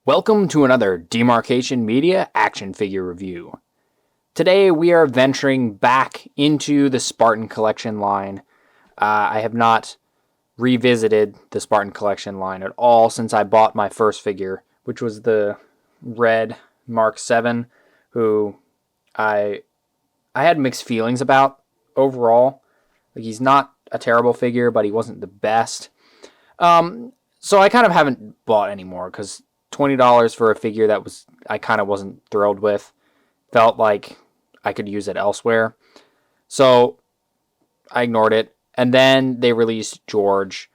Welcome to another Demarcation Media action figure review. Today we are venturing back into the Spartan collection line. I have not revisited the Spartan collection line at all since I bought my first figure, which was the red Mark 7, who I had mixed feelings about overall. Like, he's not a terrible figure, but he wasn't the best. So I kind of haven't bought anymore because $20 for a figure that I kind of wasn't thrilled with. Felt like I could use it elsewhere. So I ignored it. And then they released George,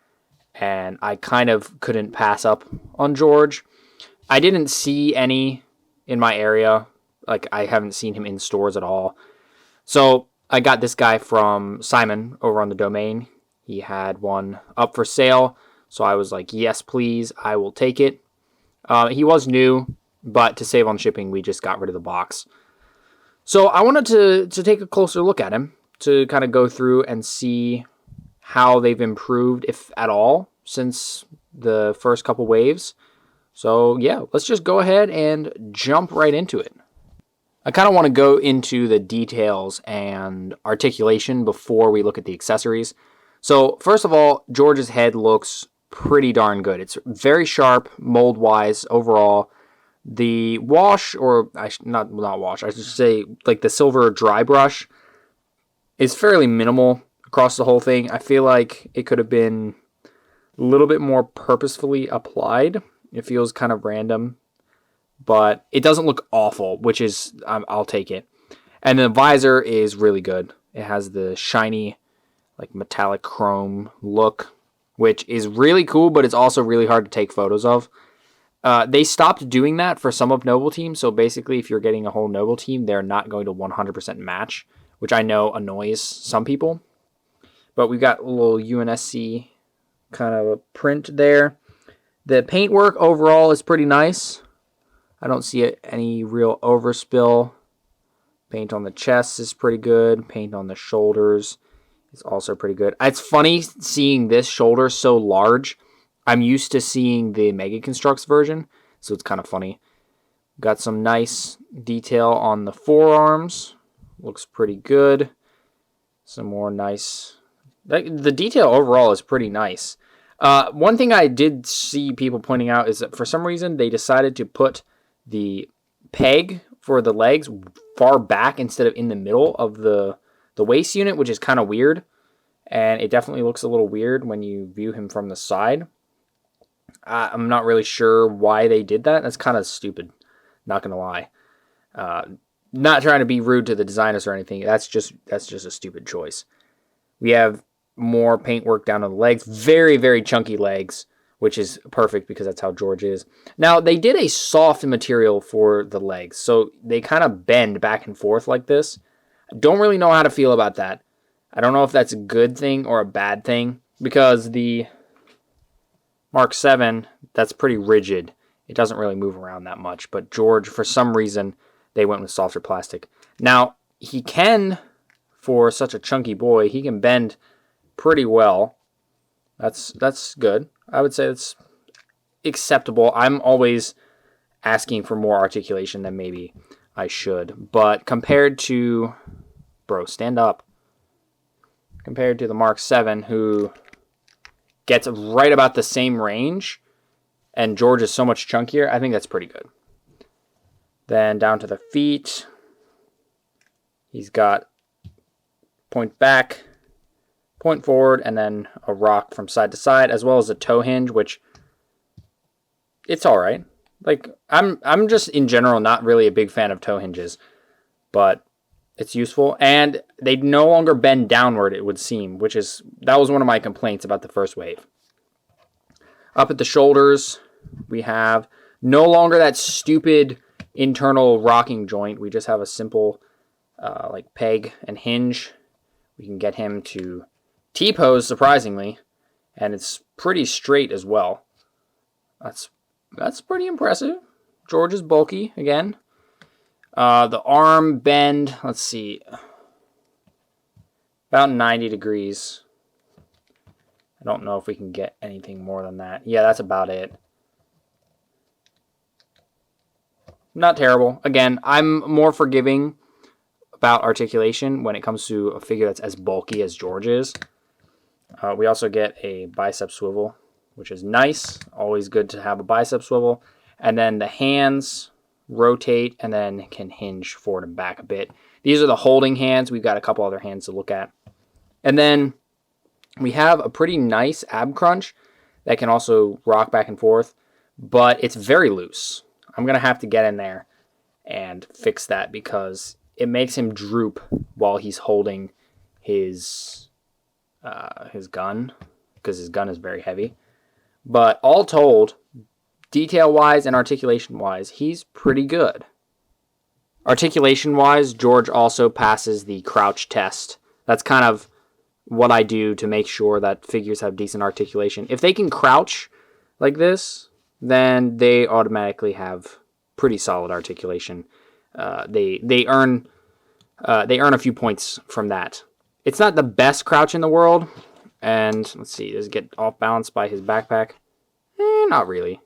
and I kind of couldn't pass up on George. I didn't see any in my area. Like, I haven't seen him in stores at all. So I got this guy from Simon over on the domain. He had one up for sale. So I was like, yes, please, I will take it. He was new, but to save on shipping, we just got rid of the box. So I wanted to take a closer look at him to kind of go through and see how they've improved, if at all, since the first couple waves. So yeah, let's just go ahead and jump right into it. I kind of want to go into the details and articulation before we look at the accessories. So first of all, George's head looks pretty darn good. It's very sharp mold-wise overall. The wash, or not wash, I should say, like the silver dry brush, is fairly minimal across the whole thing. I feel like it could have been a little bit more purposefully applied. It feels kind of random, but it doesn't look awful, which is, I'll take it. And the visor is really good. It has the shiny, like metallic chrome look, which is really cool, but it's also really hard to take photos of. They stopped doing that for some of Noble Team, so basically if you're getting a whole Noble Team, they're not going to 100% match, which I know annoys some people. But we've got a little UNSC kind of a print there. The paintwork overall is pretty nice. I don't see any real overspill. Paint on the chest is pretty good. Paint on the shoulders is also pretty good. It's funny seeing this shoulder so large. I'm used to seeing the Mega Constructs version, so it's kind of funny. Got some nice detail on the forearms. Looks pretty good. Some more nice... The detail overall is pretty nice. One thing I did see people pointing out is that for some reason they decided to put the peg for the legs far back instead of in the middle of the waist unit, which is kind of weird. And it definitely looks a little weird when you view him from the side. I'm not really sure why they did that. That's kind of stupid, not going to lie. Not trying to be rude to the designers or anything. That's just a stupid choice. We have more paintwork down on the legs. Very, very chunky legs, which is perfect because that's how George is. Now, they did a soft material for the legs, so they kind of bend back and forth like this. Don't really know how to feel about that. I don't know if that's a good thing or a bad thing, because the Mark 7, that's pretty rigid. It doesn't really move around that much, but George, for some reason, they went with softer plastic. Now, he can, for such a chunky boy, he can bend pretty well. That's good. I would say it's acceptable. I'm always asking for more articulation than maybe I should, but compared to... Bro, stand up. Compared to the Mark 7, who gets right about the same range, and George is so much chunkier, I think that's pretty good. Then down to the feet. He's got point back, point forward, and then a rock from side to side, as well as a toe hinge, which it's all right. Like, I'm just in general not really a big fan of toe hinges, but it's useful, and they no longer bend downward, it would seem, that was one of my complaints about the first wave. Up at the shoulders, we have no longer that stupid internal rocking joint. We just have a simple like peg and hinge. We can get him to T-pose, surprisingly, and it's pretty straight as well. That's pretty impressive. George is bulky again. The arm bend, let's see, about 90 degrees. I don't know if we can get anything more than that. Yeah, that's about it. not terrible. Again, I'm more forgiving about articulation when it comes to a figure that's as bulky as George is. We also get a bicep swivel, which is nice. Always good to have a bicep swivel. And then the hands rotate and then can hinge forward and back a bit. These are the holding hands. We've got a couple other hands to look at. And then we have a pretty nice ab crunch that can also rock back and forth, but it's very loose. I'm going to have to get in there and fix that because it makes him droop while he's holding his gun, because his gun is very heavy. But all told, detail-wise and articulation-wise, he's pretty good. Articulation-wise, George also passes the crouch test. That's kind of what I do to make sure that figures have decent articulation. If they can crouch like this, then they automatically have pretty solid articulation. They earn a few points from that. It's not the best crouch in the world, and let's see, does it get off balance by his backpack? Not really.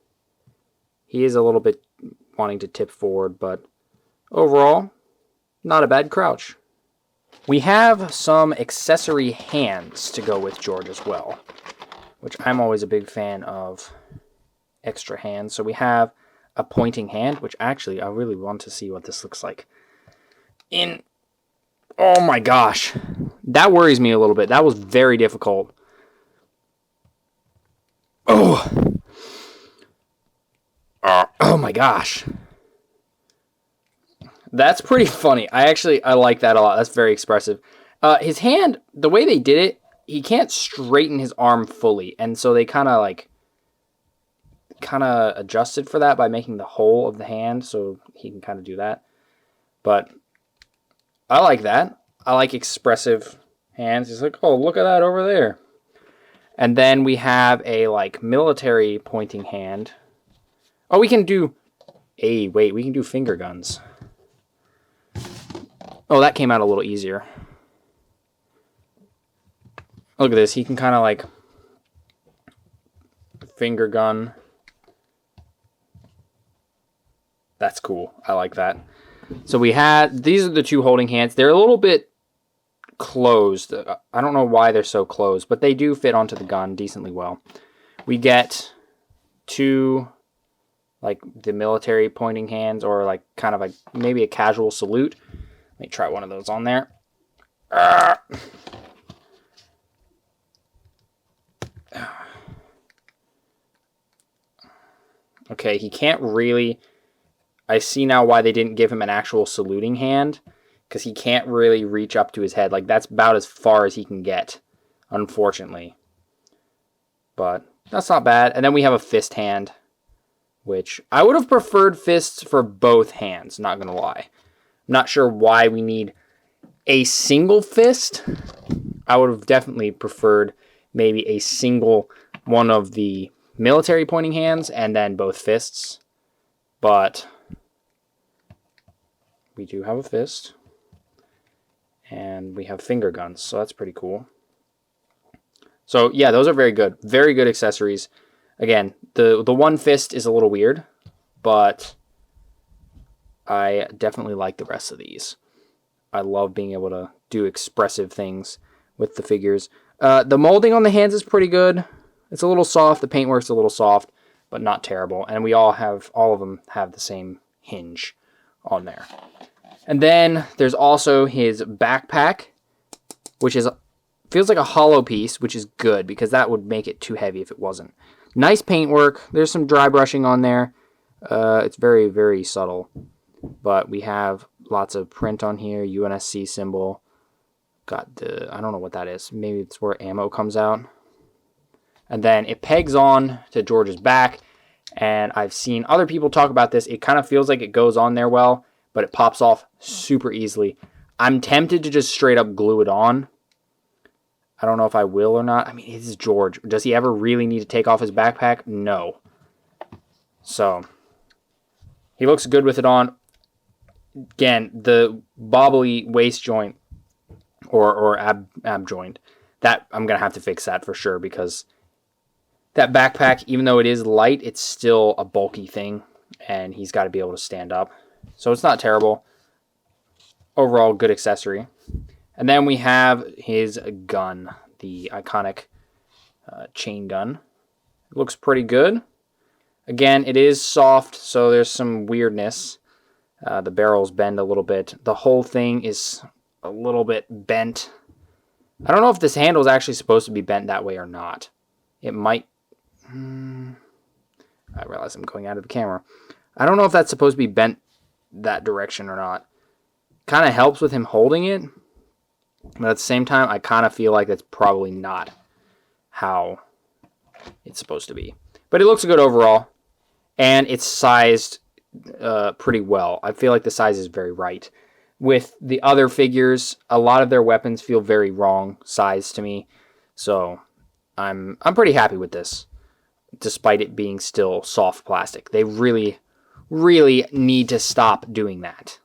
He is a little bit wanting to tip forward, but overall, not a bad crouch. We have some accessory hands to go with George as well, which I'm always a big fan of extra hands. So we have a pointing hand, which actually I really want to see what this looks like. Oh my gosh, that worries me a little bit. That was very difficult. Oh my gosh. That's pretty funny. I like that a lot. That's very expressive. His hand, the way they did it, he can't straighten his arm fully. And so they kind of adjusted for that by making the whole of the hand so he can kind of do that. But I like that. I like expressive hands. He's like, oh, look at that over there. And then we have a military pointing hand. Oh, we can do finger guns. Oh, that came out a little easier. Look at this. He can kind of finger gun. That's cool. I like that. So these are the two holding hands. They're a little bit closed. I don't know why they're so closed, but they do fit onto the gun decently well. We get two the military pointing hands, or maybe a casual salute. Let me try one of those on there. Okay, he can't really... I see now why they didn't give him an actual saluting hand, because he can't really reach up to his head. That's about as far as he can get, unfortunately. But that's not bad. And then we have a fist hand, which I would have preferred fists for both hands, not going to lie. I'm not sure why we need a single fist. I would have definitely preferred maybe a single one of the military pointing hands and then both fists. But we do have a fist. And we have finger guns, so that's pretty cool. So yeah, those are very good. Very good accessories. Again, the one fist is a little weird, but I definitely like the rest of these. I love being able to do expressive things with the figures. The molding on the hands is pretty good. It's a little soft. The paintwork's a little soft, but not terrible. And all of them have the same hinge on there. And then there's also his backpack, which feels like a hollow piece, which is good because that would make it too heavy if it wasn't. Nice paintwork. There's some dry brushing on there. It's very, very subtle. But we have lots of print on here, UNSC symbol. Got I don't know what that is. Maybe it's where ammo comes out. And then it pegs on to George's back. And I've seen other people talk about this. It kind of feels like it goes on there well, but it pops off super easily. I'm tempted to just straight up glue it on. I don't know if I will or not. I mean, this is George. Does he ever really need to take off his backpack? No. So, he looks good with it on. Again, the bobbly waist joint or ab joint, that I'm going to have to fix that for sure, because that backpack, even though it is light, it's still a bulky thing, and he's got to be able to stand up. So it's not terrible. Overall, good accessory. And then we have his gun, the iconic chain gun. It looks pretty good. Again, it is soft, so there's some weirdness. The barrels bend a little bit. The whole thing is a little bit bent. I don't know if this handle is actually supposed to be bent that way or not. It might... I realize I'm going out of the camera. I don't know if that's supposed to be bent that direction or not. Kind of helps with him holding it. But at the same time, I kind of feel like that's probably not how it's supposed to be. But it looks good overall. And it's sized pretty well. I feel like the size is very right. With the other figures, a lot of their weapons feel very wrong sized to me. So I'm pretty happy with this, despite it being still soft plastic. They really, really need to stop doing that.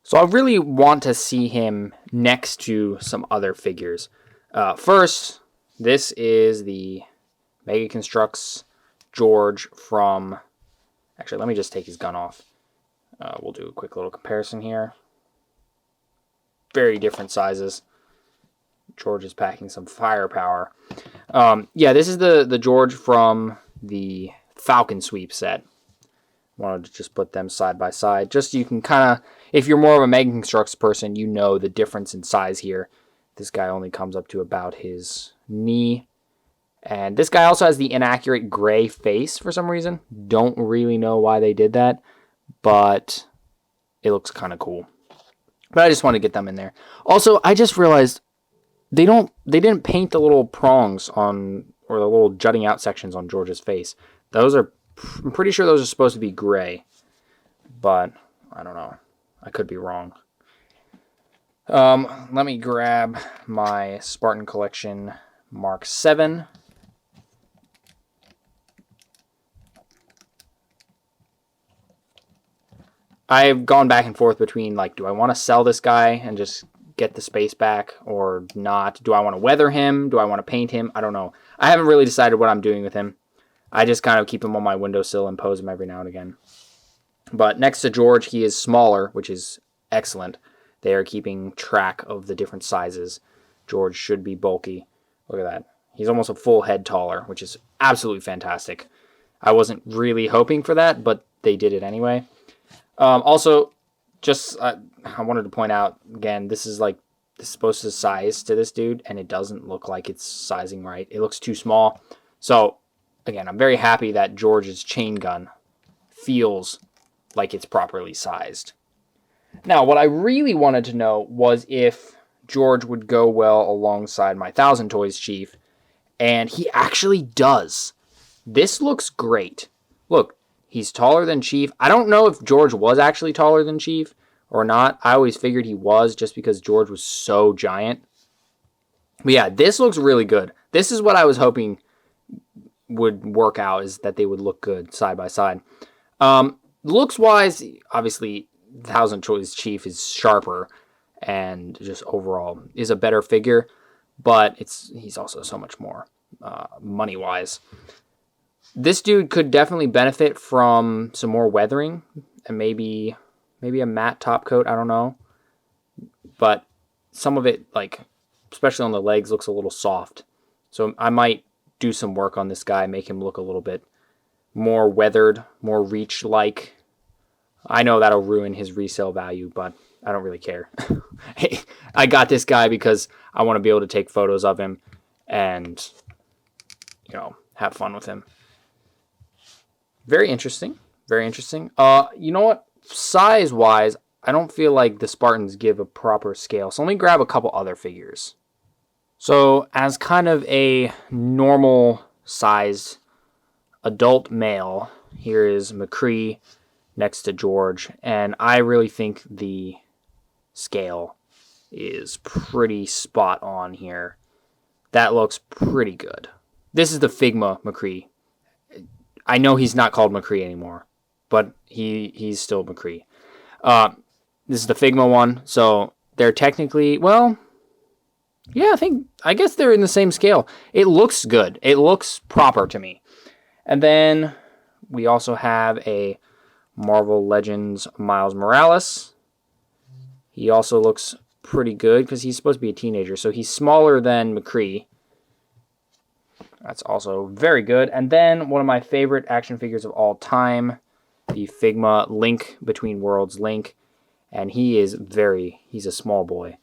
So I really want to see him next to some other figures. First, this is the Mega Construx George from... Actually, let me just take his gun off. We'll do a quick little comparison here. Very different sizes. George is packing some firepower. Yeah, this is the George from the Falcon Sweep set. Wanted to just put them side by side. Just so you can kind of, if you're more of a Mega Construx person, you know the difference in size here. This guy only comes up to about his knee. And this guy also has the inaccurate gray face for some reason. Don't really know why they did that, but it looks kind of cool. But I just want to get them in there. Also, I just realized they didn't paint the little prongs on, or the little jutting out sections on George's face. I'm pretty sure those are supposed to be gray, but I don't know. I could be wrong. Let me grab my Spartan Collection Mark 7. I've gone back and forth between, like, do I want to sell this guy and just get the space back or not? Do I want to weather him? Do I want to paint him? I don't know. I haven't really decided what I'm doing with him. I just kind of keep him on my windowsill and pose him every now and again. But next to George, he is smaller, which is excellent. They are keeping track of the different sizes. George should be bulky. Look at that. He's almost a full head taller, which is absolutely fantastic. I wasn't really hoping for that, but they did it anyway. Also, just I wanted to point out, again, this is supposed to size to this dude, and it doesn't look like it's sizing right. It looks too small. So, again, I'm very happy that George's chain gun feels like it's properly sized. Now, what I really wanted to know was if George would go well alongside my 1000 Toys Chief, and he actually does. This looks great. Look, he's taller than Chief. I don't know if George was actually taller than Chief or not. I always figured he was just because George was so giant. But yeah, this looks really good. This is what I was hoping would work out, is that they would look good side by side. Looks-wise, obviously, 1000 Toys Chief is sharper and just overall is a better figure, but he's also so much more money-wise. This dude could definitely benefit from some more weathering and maybe a matte top coat. I don't know. But some of it, like, especially on the legs, looks a little soft. So I might do some work on this guy, make him look a little bit more weathered, more Reach-like. I know that'll ruin his resale value, but I don't really care. Hey, I got this guy because I want to be able to take photos of him and, have fun with him. Very interesting. Very interesting. You know what? Size-wise, I don't feel like the Spartans give a proper scale. So let me grab a couple other figures. So as kind of a normal-sized adult male, here is McCree next to George. And I really think the scale is pretty spot on here. That looks pretty good. This is the Figma McCree. I know he's not called McCree anymore, but he's still McCree. This is the Figma one, so they're technically, well, yeah, I guess they're in the same scale. It looks good. It looks proper to me. And then we also have a Marvel Legends Miles Morales. He also looks pretty good because he's supposed to be a teenager. So he's smaller than McCree. That's also very good. And then one of my favorite action figures of all time, the Figma Link Between Worlds Link. And he's a small boy.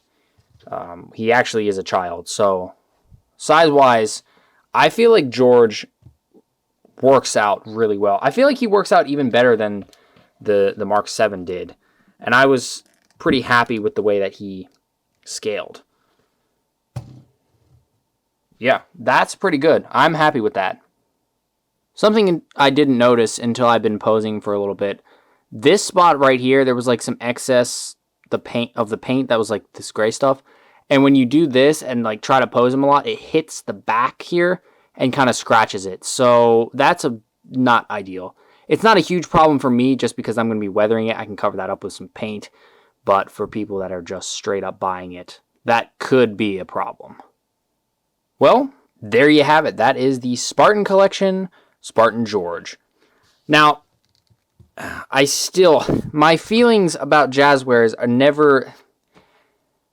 He actually is a child. So size-wise, I feel like George works out really well. I feel like he works out even better than the Mark 7 did. And I was pretty happy with the way that he scaled. Yeah, that's pretty good. I'm happy with that. Something I didn't notice until I've been posing for a little bit. This spot right here, there was like some excess the paint that was like this gray stuff. And when you do this and like try to pose him a lot, it hits the back here and kind of scratches it. So that's not ideal. It's not a huge problem for me just because I'm going to be weathering it. I can cover that up with some paint. But for people that are just straight up buying it, that could be a problem. Well, there you have it. That is the Spartan Collection, Spartan George. Now, my feelings about Jazwares are never,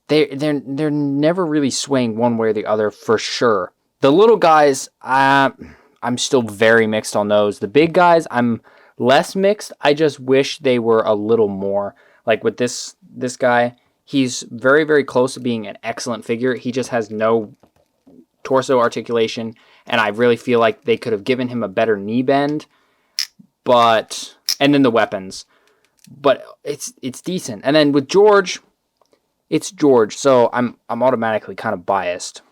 they're never really swaying one way or the other for sure. The little guys, I'm still very mixed on those. The big guys, I'm less mixed. I just wish they were a little more. Like with this guy, he's very, very close to being an excellent figure. He just has no torso articulation, and I really feel like they could have given him a better knee bend. And then the weapons. But it's decent. And then with George, it's George, so I'm automatically kind of biased.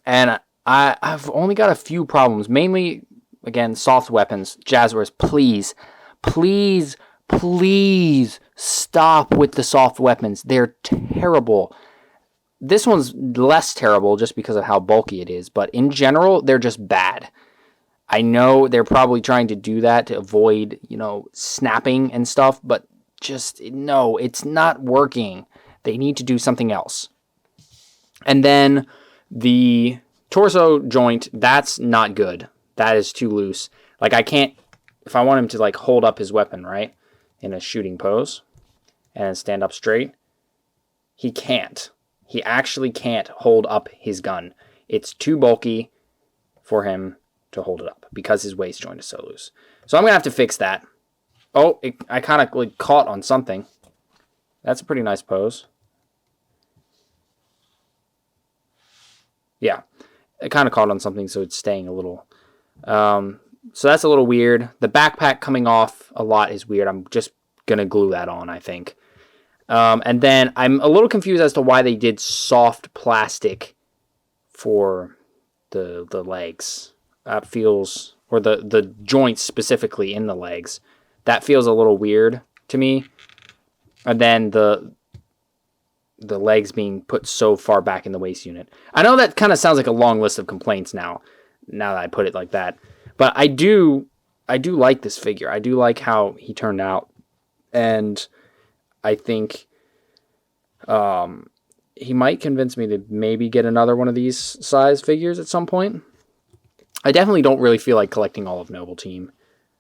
And I've only got a few problems. Mainly, again, soft weapons. Jazwares, please stop with the soft weapons. They're terrible. This one's less terrible just because of how bulky it is, but in general, they're just bad. I know they're probably trying to do that to avoid, snapping and stuff, but no, it's not working. They need to do something else. And then the torso joint, that's not good. That is too loose. Like I can't, if I want him to like hold up his weapon, right, in a shooting pose and stand up straight, he can't. He actually can't hold up his gun. It's too bulky for him to hold it up because his waist joint is so loose. So I'm going to have to fix that. Oh, I kind of like caught on something. That's a pretty nice pose. Yeah, it kind of caught on something, so it's staying a little. So that's a little weird. The backpack coming off a lot is weird. I'm just going to glue that on, I think. And then I'm a little confused as to why they did soft plastic for the legs. That feels, or the joints specifically in the legs. That feels a little weird to me. And then the legs being put so far back in the waist unit. I know that kind of sounds like a long list of complaints now that I put it like that. But I do like this figure. I do like how he turned out. And I think he might convince me to maybe get another one of these size figures at some point. I definitely don't really feel like collecting all of Noble Team.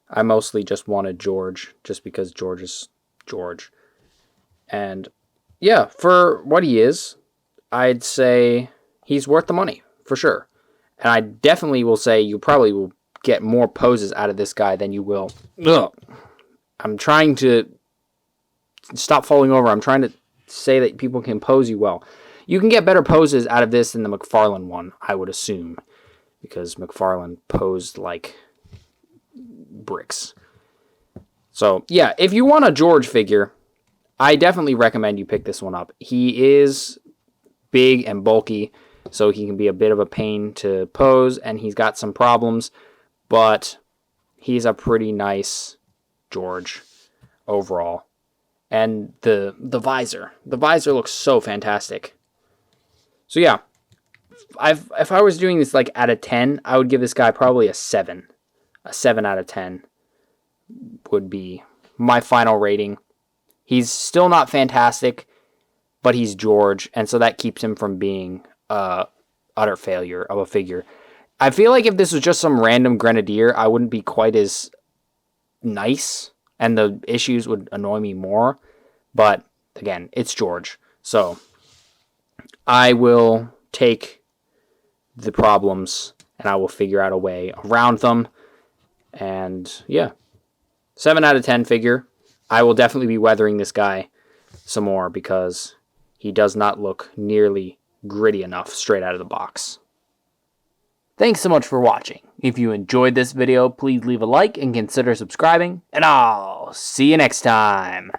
I mostly just wanted George, just because George is George. And yeah, for what he is, I'd say he's worth the money, for sure. And I definitely will say you probably will get more poses out of this guy than you will. Ugh. I'm trying to stop falling over. I'm trying to say that people can pose you well. You can get better poses out of this than the McFarlane one, I would assume. Because McFarlane posed like bricks. So, yeah, if you want a George figure, I definitely recommend you pick this one up. He is big and bulky, so he can be a bit of a pain to pose, and he's got some problems, but he's a pretty nice George overall. And the visor looks so fantastic. So yeah, if I was doing this like out of 10, I would give this guy probably a 7. A 7 out of 10 would be my final rating. He's still not fantastic, but he's George, and so that keeps him from being utter failure of a figure. I feel like if this was just some random Grenadier, I wouldn't be quite as nice and the issues would annoy me more. But again, it's George. So I will take the problems and I will figure out a way around them. And yeah, 7 out of 10 figure. I will definitely be weathering this guy some more because he does not look nearly gritty enough straight out of the box. Thanks so much for watching. If you enjoyed this video, please leave a like and consider subscribing, and I'll see you next time.